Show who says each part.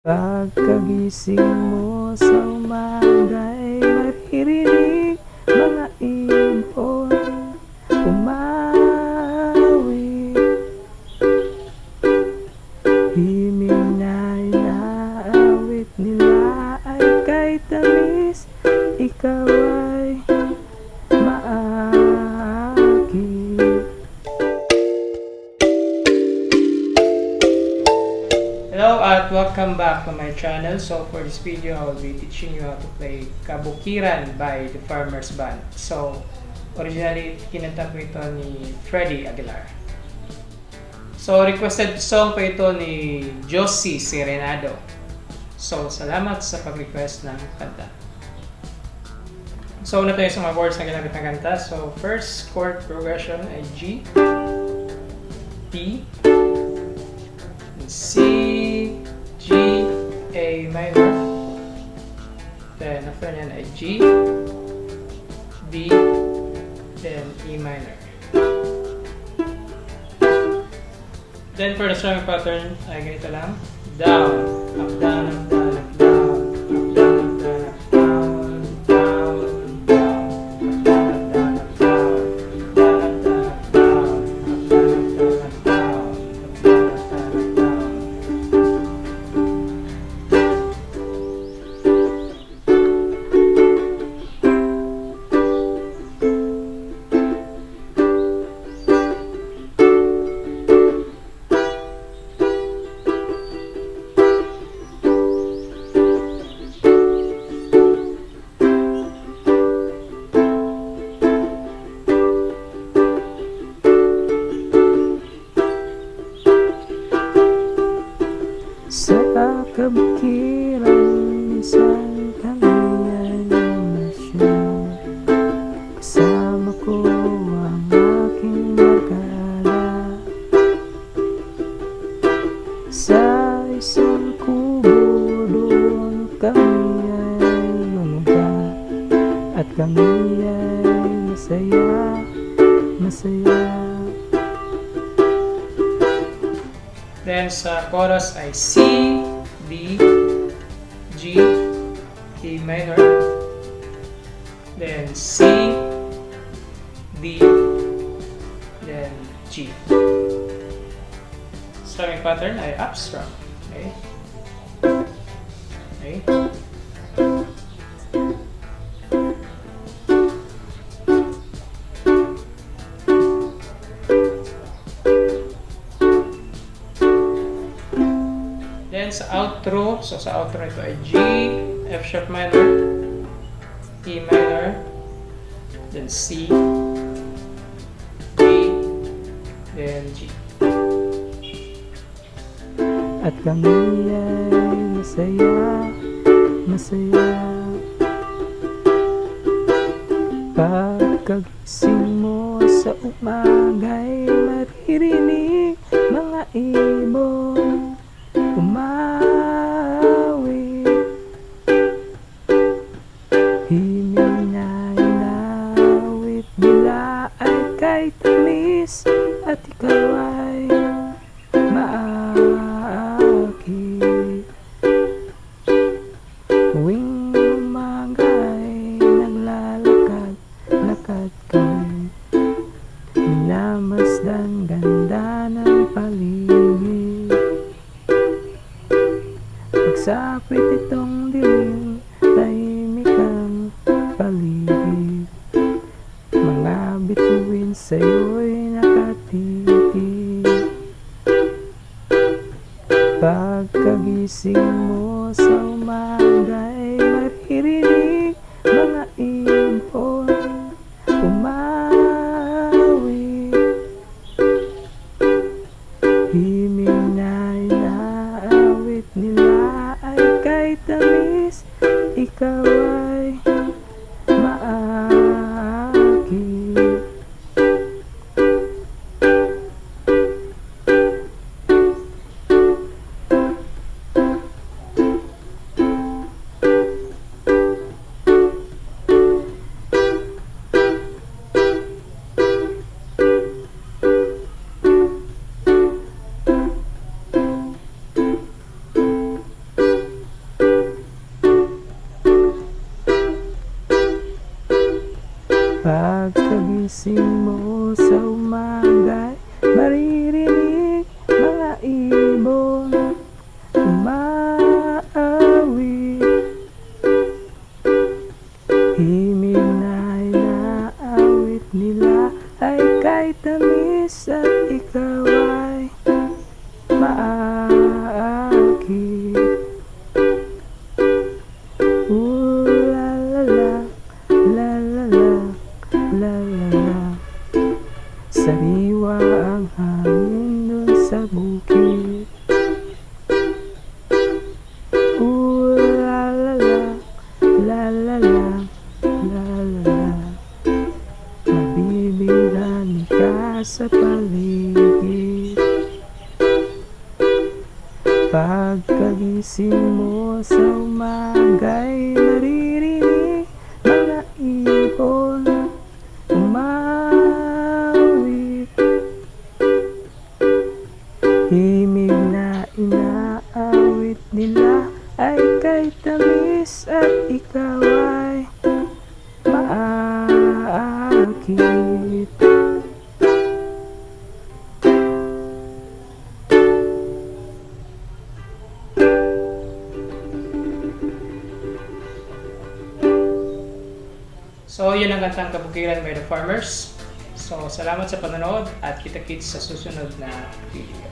Speaker 1: Pagkagising mo sa umaga'y maririnig mga ibon umawit. Himig na inaawit nila ay kay tamis, ikaw ay maakit.
Speaker 2: Hello at welcome back to my channel. So for this video, I'll be teaching you how to play Kabukiran by the Farmers Band. So originally, kinanta po ito ni Freddie Aguilar. So requested song po ito ni Josie Serenado. So salamat sa pag-request ng kanta. So una tayo sa mga chords na ginamit ng kanta. So first chord progression ay G, D, C, G, A minor. Then after nyan ay G, B, then E minor. Then for the strumming pattern ay ganito lang. Down, up, down, up, down, up, down, up, down, up, down, up, down, down, down, up, down, up, down, up, down, down, up, down, up, down, up, down, up, down, up, down, up, down, up, down.
Speaker 1: Sa Kabukiran, minsan kami ay lumasyon. Kasama ko ang aking barkada. Sa isang kubo doon kami ay lumaba. At kami ay masaya, masaya.
Speaker 2: Then sa chorus ay C, B, G, E minor, then C, D, then G. Strumming pattern ay up strum. Okay? Okay? Then sa outro, so sa outro ito ay G, F sharp minor, E minor, then C, D, then G.
Speaker 1: At kami ay masaya, masaya. Pagkagising mo sa umaga'y maririnig mga ibon umawit. Himig na inawit nila ay kay tamis, at ikaw ay maakit. Tuwing umaga ay naglalakad, lakad kami, minamasdan ganda ng paligid. Pagsapit itong dilim, tahimik ang paligid. Mga bituin sa'yo'y nakatitig. Pagkagising mo sa umaga'y maririnig mga ibon umawit. Himig na inaawit nila ay kay tamis, ikaw ay maakit. Pagkagising mo sa umaga'y maririnig mga ibon umaawit. Himig na inaawit nila ay kay tamis at ikaw ay maaakit. La la la, la la la, la la la. Sariwa ang hangin dun sa bukid. La la la, la la la, la la la. Mabibigyan ka sa paligid. Pagkagising mo sa umaga'y naririnig mga ibon umawit. Himig na inaawit nila ay kay tamis at ikaw ay maaakit.
Speaker 2: So, yun ang kantang Kabukiran by the Farmers. So, salamat sa panonood at kita-kits sa susunod na video.